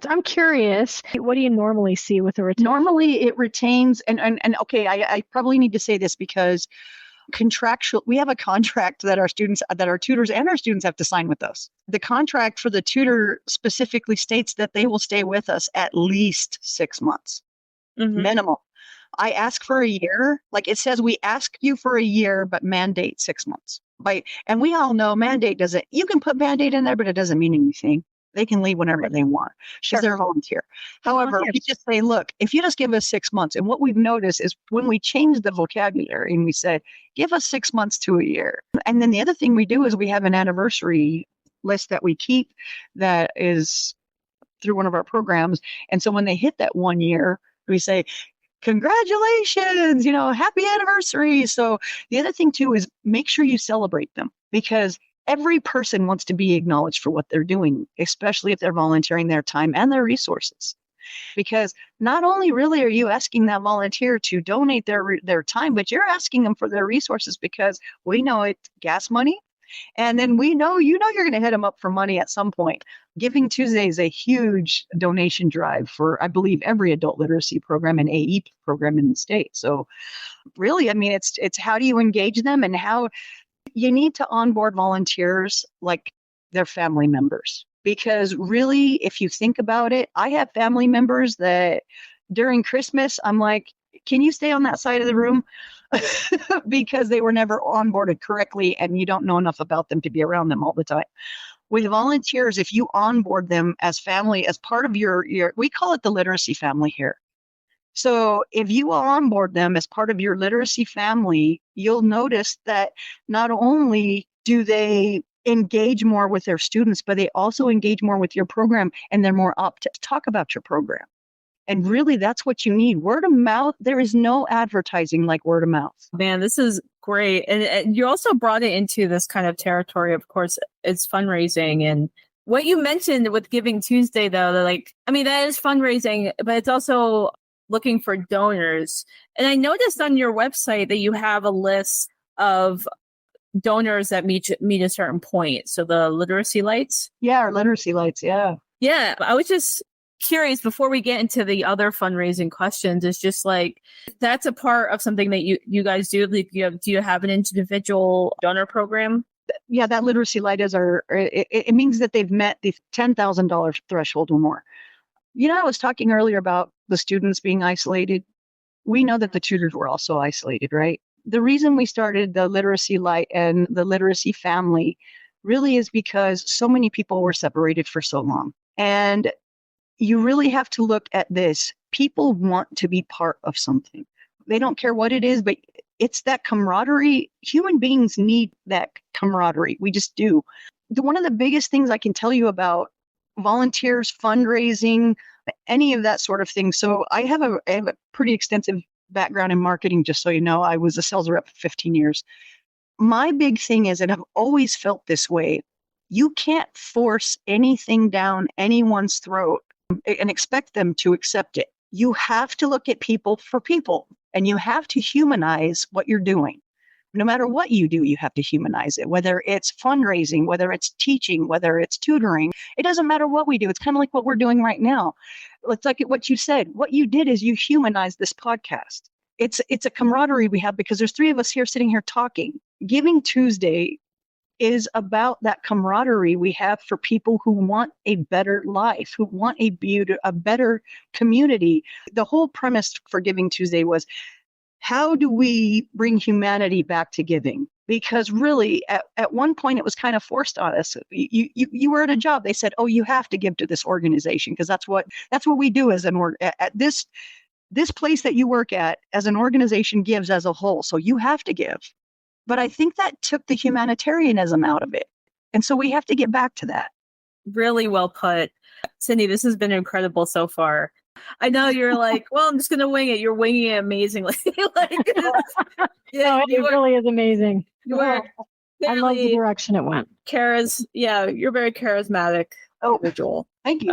I'm curious, what do you normally see with a retention? Normally it retains, and okay, I probably need to say this because contractual, we have a contract that our tutors and our students have to sign with us. The contract for the tutor specifically states that they will stay with us at least 6 months, minimum. I ask for a year. Like it says, we ask you for a year, but mandate 6 months. And we all know mandate doesn't, you can put mandate in there, but it doesn't mean anything. They can leave whenever they want because they're volunteer. However, we just say, look, if you just give us 6 months, and what we've noticed is when we change the vocabulary and we said, give us 6 months to a year. And then the other thing we do is we have an anniversary list that we keep that is through one of our programs. And so when they hit that 1 year, we say, congratulations, happy anniversary. So the other thing too is make sure you celebrate them, because every person wants to be acknowledged for what they're doing, especially if they're volunteering their time and their resources. Because not only really are you asking that volunteer to donate their time, but you're asking them for their resources, because we know it's gas money. And then we know, you're going to hit them up for money at some point. Giving Tuesday is a huge donation drive for, I believe, every adult literacy program and AE program in the state. So really, I mean, it's how do you engage them, and how you need to onboard volunteers like they're family members. Because really, if you think about it, I have family members that during Christmas, I'm like, can you stay on that side of the room? Because they were never onboarded correctly and you don't know enough about them to be around them all the time. With volunteers, if you onboard them as family, as part of your we call it the literacy family here. So if you onboard them as part of your literacy family, you'll notice that not only do they engage more with their students, but they also engage more with your program, and they're more up to talk about your program. And really, that's what you need. Word of mouth. There is no advertising like word of mouth. Man, this is great. And you also brought it into this kind of territory. Of course, it's fundraising. And what you mentioned with Giving Tuesday, though, that is fundraising, but it's also looking for donors. And I noticed on your website that you have a list of donors that meet a certain point. So the literacy lights. Yeah, our literacy lights. Yeah. Yeah. I was just curious, before we get into the other fundraising questions, is just like, that's a part of something that you guys do. Like, do you have an individual donor program? Yeah, that literacy light is it means that they've met the $10,000 threshold or more. I was talking earlier about the students being isolated. We know that the tutors were also isolated, right? The reason we started the literacy light and the literacy family really is because so many people were separated for so long. And you really have to look at this. People want to be part of something. They don't care what it is, but it's that camaraderie. Human beings need that camaraderie. We just do. One of the biggest things I can tell you about volunteers, fundraising, any of that sort of thing. So I have a pretty extensive background in marketing, just so you know. I was a sales rep for 15 years. My big thing is, and I've always felt this way, you can't force anything down anyone's throat and expect them to accept it. You have to look at people for people, and you have to humanize what you're doing. No matter what you do, you have to humanize it, whether it's fundraising, whether it's teaching, whether it's tutoring. It doesn't matter what we do. It's kind of like what we're doing right now. It's like what you said. What you did is you humanized this podcast. It's a camaraderie we have because there's 3 of us here sitting here talking. Giving Tuesday is about that camaraderie we have for people who want a better life, who want a better community. The whole premise for Giving Tuesday was, how do we bring humanity back to giving? Because really, at one point, it was kind of forced on us. You were at a job. They said, "Oh, you have to give to this organization because that's what we do as at this place that you work at as an organization gives as a whole. So you have to give." But I think that took the humanitarianism out of it, and so we have to get back to that. Really well put, Cyndy. This has been incredible so far. I know you're like, well, I'm just going to wing it. You're winging it amazingly. Yeah, it really is amazing. I love the direction it went. You're very charismatic individual. Thank you.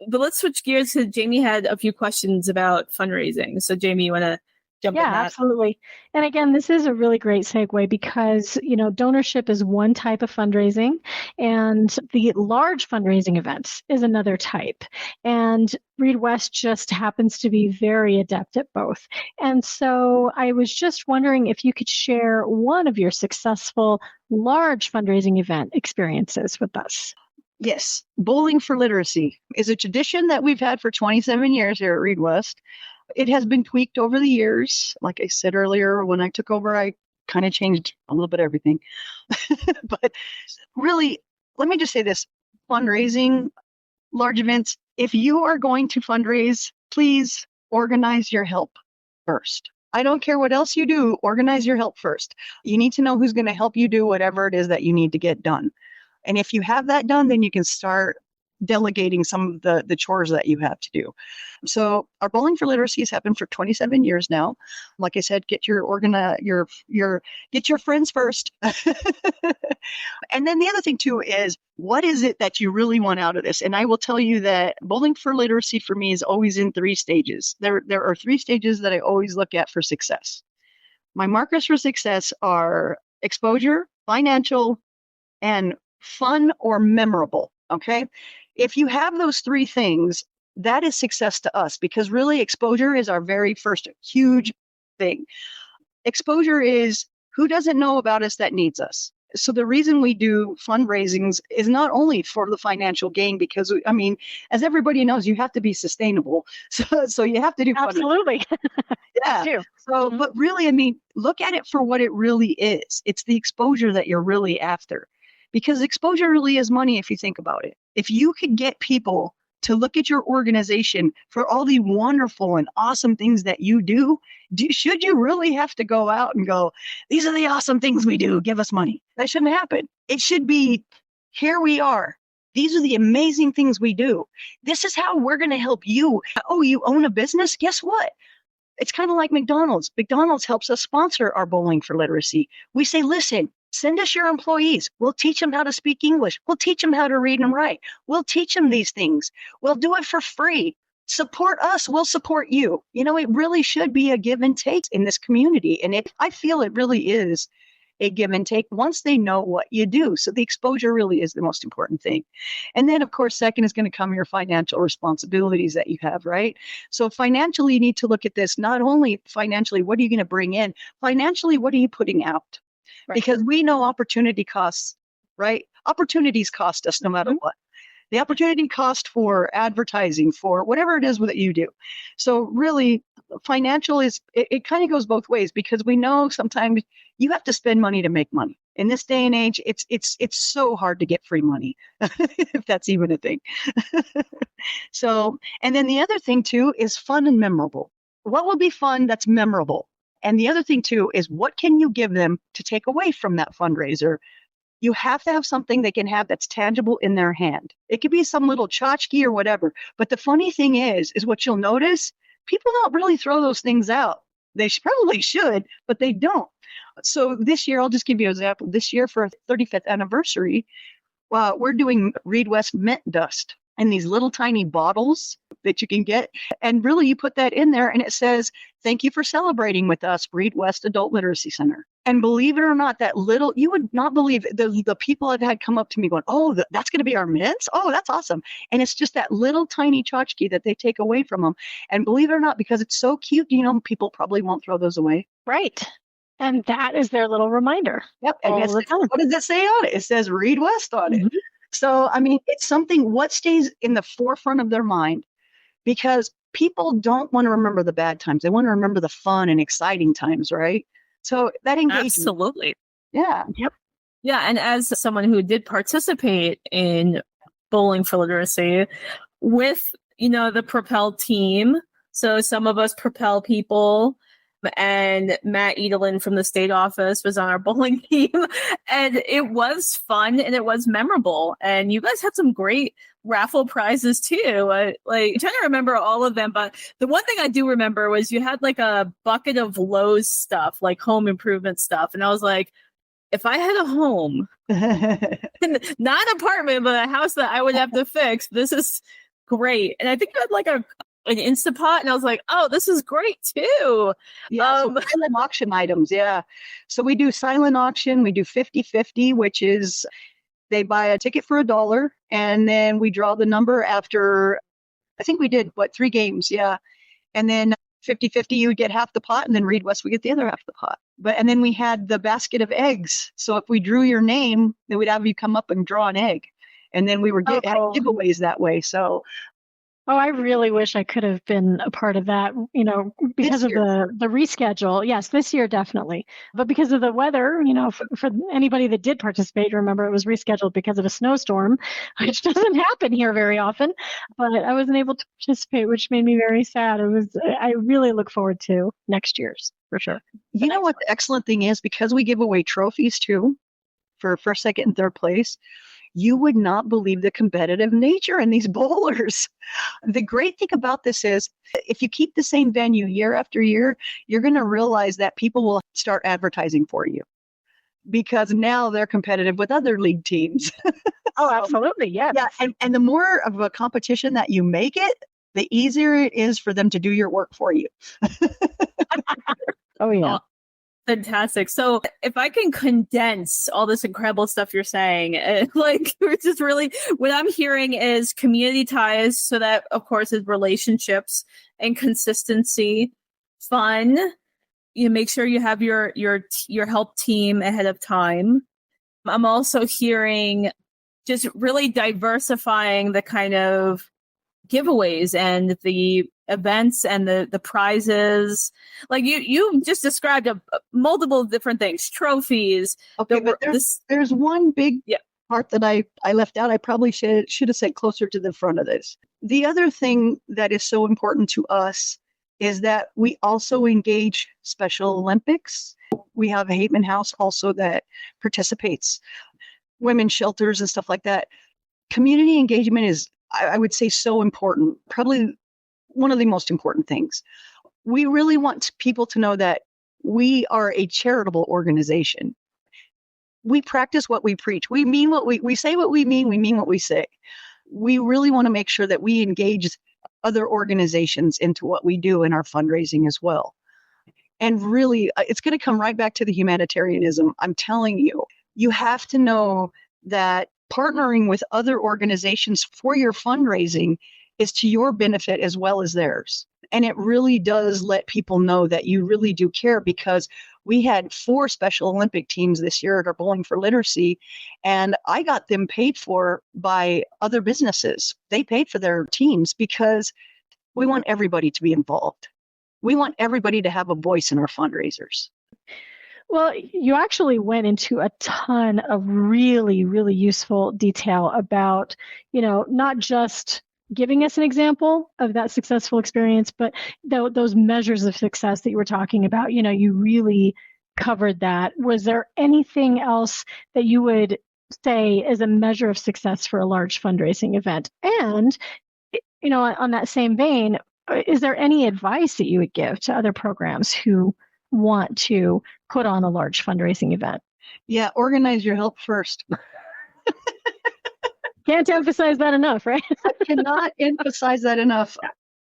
But let's switch gears. Jamie had a few questions about fundraising. So Jamie, you want to jump in Yeah, that. absolutely. And again, this is a really great segue because, donorship is one type of fundraising and the large fundraising events is another type. And Reed West just happens to be very adept at both. And so I was just wondering if you could share one of your successful large fundraising event experiences with us. Yes, Bowling for Literacy is a tradition that we've had for 27 years here at Reed West. It has been tweaked over the years. Like I said earlier, when I took over, I kind of changed a little bit of everything. But really, let me just say this, fundraising, large events, if you are going to fundraise, please organize your help first. I don't care what else you do, organize your help first. You need to know who's going to help you do whatever it is that you need to get done. And if you have that done, then you can start delegating some of the chores that you have to do. So our Bowling for Literacy has happened for 27 years now. Like I said, get your get your friends first. And then the other thing too is, what is it that you really want out of this? And I will tell you that Bowling for Literacy for me is always in 3 stages. There are 3 stages that I always look at for success. My markers for success are exposure, financial, and fun or memorable. Okay. If you have those 3 things, that is success to us, because really exposure is our very first huge thing. Exposure is who doesn't know about us that needs us. So the reason we do fundraisings is not only for the financial gain, because as everybody knows, you have to be sustainable. So you have to do Absolutely. yeah. Too. So, but really, look at it for what it really is. It's the exposure that you're really after, because exposure really is money if you think about it. If you could get people to look at your organization for all the wonderful and awesome things that you do, should you really have to go out and go, these are the awesome things we do, give us money? That shouldn't happen. It should be, here we are. These are the amazing things we do. This is how we're going to help you. Oh, you own a business? Guess what? It's kind of like McDonald's. McDonald's helps us sponsor our Bowling for Literacy. We say, listen, send us your employees. We'll teach them how to speak English. We'll teach them how to read and write. We'll teach them these things. We'll do it for free. Support us. We'll support you. It really should be a give and take in this community. And I feel it really is a give and take once they know what you do. So the exposure really is the most important thing. And then, of course, second is going to come your financial responsibilities that you have, right? So financially, you need to look at this, not only financially, what are you going to bring in? Financially, what are you putting out? Right. Because we know opportunity costs, right? Opportunities cost us no matter what. The opportunity cost for advertising, for whatever it is that you do. So really, financial it kind of goes both ways, because we know sometimes you have to spend money to make money. In this day and age, it's so hard to get free money, if that's even a thing. So, and then the other thing too is fun and memorable. What will be fun that's memorable? And the other thing too is, what can you give them to take away from that fundraiser? You have to have something they can have that's tangible in their hand. It could be some little tchotchke or whatever. But the funny thing is what you'll notice, people don't really throw those things out. They probably should, but they don't. So this year, I'll just give you an example. This year, for our 35th anniversary, we're doing Reed West mint dust in these little tiny bottles that you can get. And really, you put that in there and it says, thank you for celebrating with us, Reed West Adult Literacy Center. And believe it or not, you would not believe the people I've had come up to me going, oh, that's going to be our mints? Oh, that's awesome. And it's just that little tiny tchotchke that they take away from them. And believe it or not, because it's so cute, people probably won't throw those away. Right. And that is their little reminder. Yep. And what does it say on it? It says Reed West on it. So, it's something, what stays in the forefront of their mind, because people don't want to remember the bad times. They want to remember the fun and exciting times, right? So that engagement. Absolutely. Yeah. Yep. Yeah. And as someone who did participate in Bowling for Literacy with, the Propel team. So some of us Propel people, and Matt Edelin from the state office was on our bowling team, and it was fun and it was memorable. And you guys had some great raffle prizes too. I'm trying to remember all of them, but the one thing I do remember was you had like a bucket of Lowe's stuff, like home improvement stuff. And I was like, if I had a home, not an apartment, but a house that I would have to fix, this is great. And I think you had like a an Instapot, and I was like, oh, this is great too. Yeah, so silent auction items. Yeah. So we do silent auction. We do 50-50, which is they buy a ticket for $1 and then we draw the number after, I think we did 3 games. Yeah. And then 50-50, you would get half the pot and then Reed West would get the other half of the pot. And then we had the basket of eggs. So if we drew your name, they would have you come up and draw an egg. And then we were had giveaways that way. So I really wish I could have been a part of that, because of the reschedule. Yes, this year, definitely. But because of the weather, for anybody that did participate, remember it was rescheduled because of a snowstorm, which doesn't happen here very often. But I wasn't able to participate, which made me very sad. I really look forward to next year's for sure. You know what the excellent thing is? Because we give away trophies too for first, second, and third place. You would not believe the competitive nature in these bowlers. The great thing about this is if you keep the same venue year after year, you're going to realize that people will start advertising for you because now they're competitive with other league teams. Oh, absolutely. Yes. Yeah. And the more of a competition that you make it, the easier it is for them to do your work for you. Oh, yeah. Fantastic. So if I can condense all this incredible stuff you're saying, it's just really what I'm hearing is community ties. So that, of course, is relationships and consistency, fun. You make sure you have your help team ahead of time. I'm also hearing just really diversifying the kind of giveaways and the events and the prizes. Like you just described multiple different things, trophies. Okay, but there's one big part that I left out. I probably should have said closer to the front of this. The other thing that is so important to us is that we also engage Special Olympics. We have a Hateman House also that participates, women's shelters and stuff like that. Community engagement is, I would say, so important, probably one of the most important things. We really want people to know that we are a charitable organization. We practice what we preach. We mean what we say what we mean what we say. We really want to make sure that we engage other organizations into what we do in our fundraising as well. And really, it's going to come right back to the humanitarianism. I'm telling you, you have to know that partnering with other organizations for your fundraising is to your benefit as well as theirs. And it really does let people know that you really do care, because we had 4 Special Olympic teams this year at our Bowling for Literacy, and I got them paid for by other businesses. They paid for their teams because we want everybody to be involved. We want everybody to have a voice in our fundraisers. Well, you actually went into a ton of really, really useful detail about, not just giving us an example of that successful experience, but those measures of success that you were talking about. You really covered that. Was there anything else that you would say is a measure of success for a large fundraising event? And, on that same vein, is there any advice that you would give to other programs who want to put on a large fundraising event? Yeah, organize your help first. Can't emphasize that enough, right? I cannot emphasize that enough.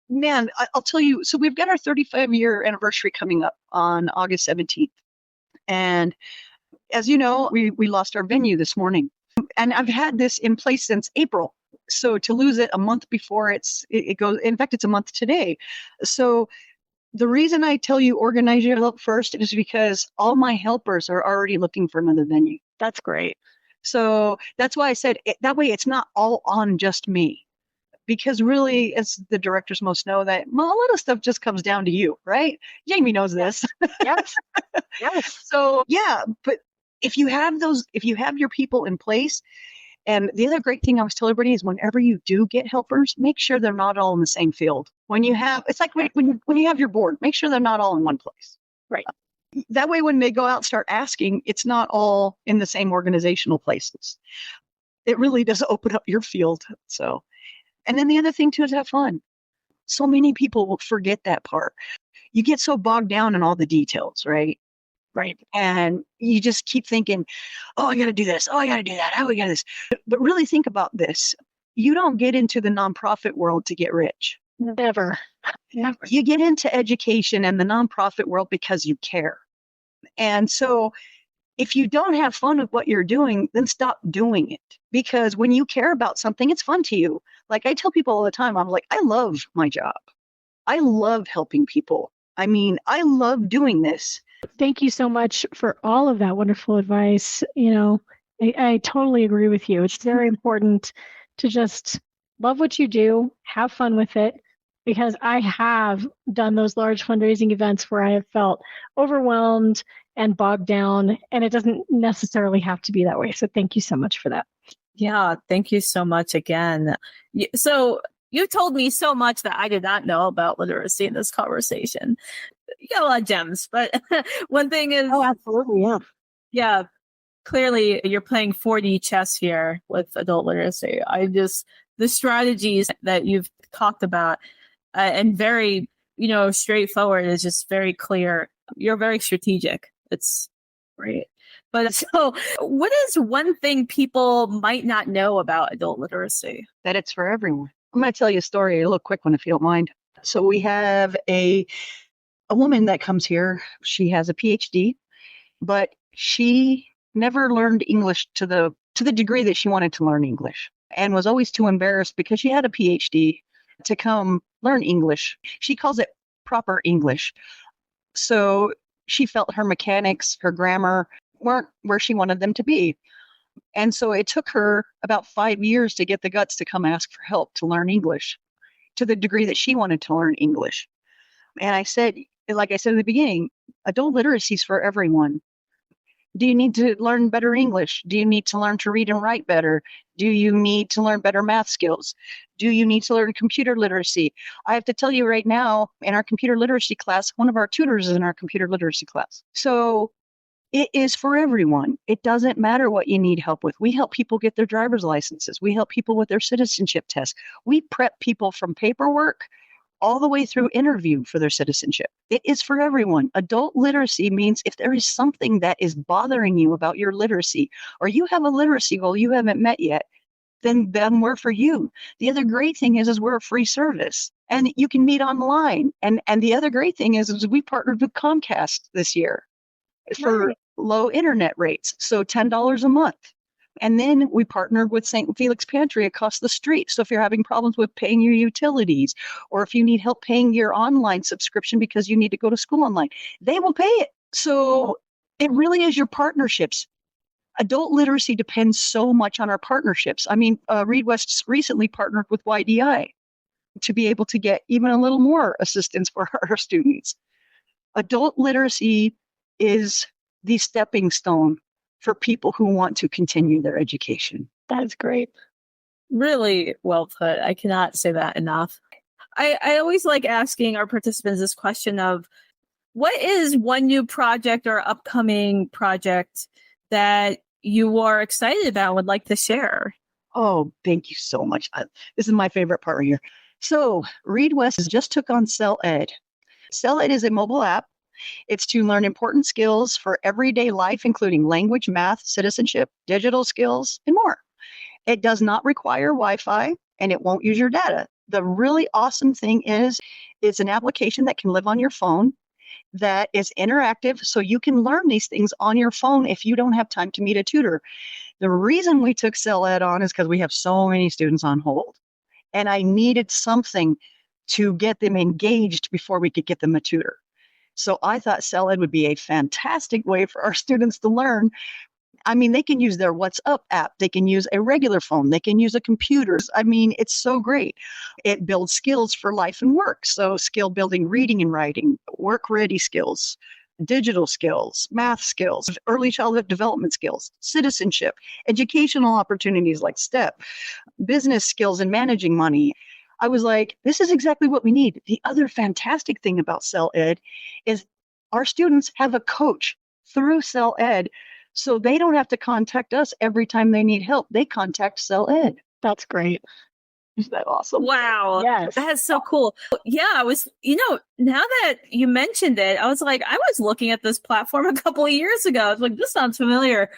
Man, I'll tell you, so we've got our 35-year anniversary coming up on August 17th. And as you know, we lost our venue this morning. And I've had this in place since April. So to lose it a month before it goes, in fact, it's a month today. So the reason I tell you organize your help first is because all my helpers are already looking for another venue. That's great. So that's why I said that way it's not all on just me. Because really, as the directors most know, that a lot of stuff just comes down to you, right? Jamie knows this. Yes. Yes. So yeah, but if you have your people in place, and the other great thing I always tell everybody is whenever you do get helpers, make sure they're not all in the same field. It's like when you have your board, make sure they're not all in one place. Right. That way, when they go out and start asking, it's not all in the same organizational places. It really does open up your field. So, and then the other thing too is have fun. So many people will forget that part. You get so bogged down in all the details, right? Right. And you just keep thinking, oh, I got to do this. Oh, I got to do that. Oh, I got this. But really think about this. You don't get into the nonprofit world to get rich. Never. Never. You get into education and the nonprofit world because you care. And so if you don't have fun with what you're doing, then stop doing it. Because when you care about something, it's fun to you. Like I tell people all the time, I'm like, I love my job. I love helping people. I mean, I love doing this. Thank you so much for all of that wonderful advice. I totally agree with you. It's very important to just love what you do, have fun with it, because I have done those large fundraising events where I have felt overwhelmed and bogged down, and it doesn't necessarily have to be that way. So thank you so much for that. Yeah, thank you so much again. So you told me so much that I did not know about literacy in this conversation. You got a lot of gems, but one thing is... Oh, absolutely, yeah. Yeah, clearly you're playing 4D chess here with adult literacy. The strategies that you've talked about and very, straightforward is just very clear. You're very strategic. It's great. But so what is one thing people might not know about adult literacy? That it's for everyone. I'm going to tell you a story, a little quick one, if you don't mind. So we have a woman that comes here. She has a PhD, but she never learned English to the degree that she wanted to learn English, and was always too embarrassed because she had a PhD to come learn English. She calls it proper English. So she felt her mechanics, her grammar weren't where she wanted them to be. And so it took her about 5 years to get the guts to come ask for help to learn English to the degree that she wanted to learn English. And I said, like I said in the beginning, adult literacy is for everyone. Do you need to learn better English? Do you need to learn to read and write better? Do you need to learn better math skills? Do you need to learn computer literacy? I have to tell you right now, in our computer literacy class, one of our tutors is in our computer literacy class. So it is for everyone. It doesn't matter what you need help with. We help people get their driver's licenses. We help people with their citizenship tests. We prep people from paperwork all the way through interview for their citizenship. It is for everyone. Adult literacy means if there is something that is bothering you about your literacy, or you have a literacy goal you haven't met yet, then we're for you. The other great thing is we're a free service and you can meet online. And the other great thing is we partnered with Comcast this year for low internet rates. So $10 a month. And then we partnered with St. Felix Pantry across the street. So if you're having problems with paying your utilities, or if you need help paying your online subscription because you need to go to school online, they will pay it. So it really is your partnerships. Adult literacy depends so much on our partnerships. I mean, Reed West recently partnered with YDI to be able to get even a little more assistance for our students. Adult literacy is the stepping stone for people who want to continue their education. That's great. Really well put. I cannot say that enough. I always like asking our participants this question of, what is one new project or upcoming project that you are excited about and would like to share? Oh, thank you so much. This is my favorite part right here. So Reed West just took on Cell Ed. Cell Ed is a mobile app. It's to learn important skills for everyday life, including language, math, citizenship, digital skills, and more. It does not require Wi-Fi, and it won't use your data. The really awesome thing is it's an application that can live on your phone, that is interactive, so you can learn these things on your phone if you don't have time to meet a tutor. The reason we took Cell Ed on is because we have so many students on hold, and I needed something to get them engaged before we could get them a tutor. So I thought Cell Ed would be a fantastic way for our students to learn. I mean, they can use their WhatsApp app. They can use a regular phone. They can use a computer. I mean, it's so great. It builds skills for life and work. So skill building, reading and writing, work ready skills, digital skills, math skills, early childhood development skills, citizenship, educational opportunities like STEP, business skills and managing money. I was like, this is exactly what we need. The other fantastic thing about Cell Ed is our students have a coach through Cell Ed, so they don't have to contact us every time they need help. They contact Cell Ed. That's great. Isn't that awesome? Wow. Yes. That's so cool. Yeah, I was, now that you mentioned it, I was like, I was looking at this platform a couple of years ago. I was like, this sounds familiar.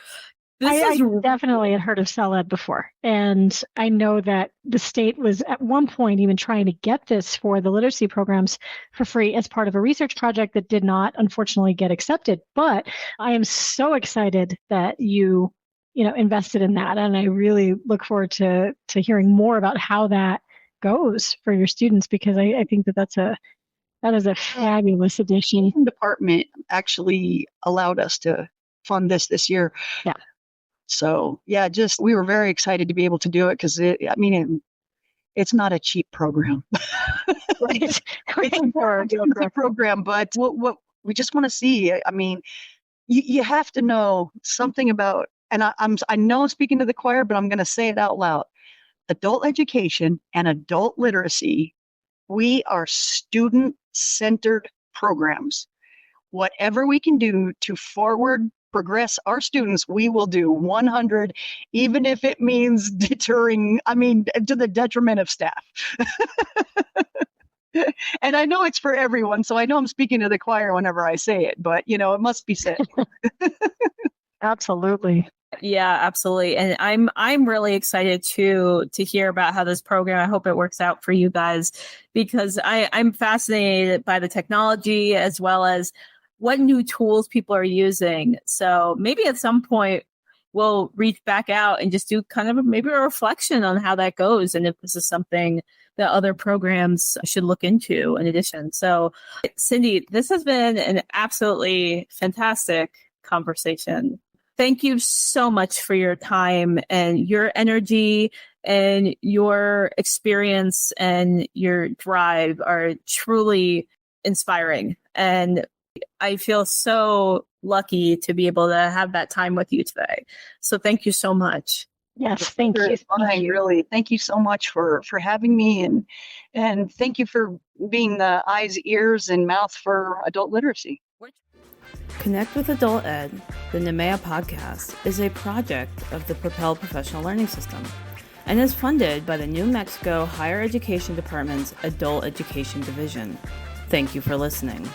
I definitely had heard of CellEd before. And I know that the state was at one point even trying to get this for the literacy programs for free as part of a research project that did not, unfortunately, get accepted. But I am so excited that you invested in that. And I really look forward to hearing more about how that goes for your students, because I think that is a fabulous addition. The department actually allowed us to fund this year. Yeah. So yeah, we were very excited to be able to do it because it's not a cheap program. Right. It's a program, but what we just want to see. I mean, you have to know something about, and I know I'm speaking to the choir, but I'm going to say it out loud. Adult education and adult literacy, we are student-centered programs. Whatever we can do to progress our students, we will do 100, even if it means deterring, to the detriment of staff. And I know it's for everyone, so I know I'm speaking to the choir whenever I say it, but it must be said. Absolutely. Yeah, absolutely. And I'm really excited to hear about how this program, I hope it works out for you guys, because I'm fascinated by the technology as well as what new tools people are using. So maybe at some point we'll reach back out and just do kind of maybe a reflection on how that goes and if this is something that other programs should look into in addition. So Cyndy, this has been an absolutely fantastic conversation. Thank you so much for your time and your energy and your experience and your drive are truly inspiring. And I feel so lucky to be able to have that time with you today. So thank you so much. Yes, thank you. Really, thank you so much for having me, and thank you for being the eyes, ears, and mouth for adult literacy. Connect with Adult Ed, the NMEA podcast, is a project of the Propel Professional Learning System and is funded by the New Mexico Higher Education Department's Adult Education Division. Thank you for listening.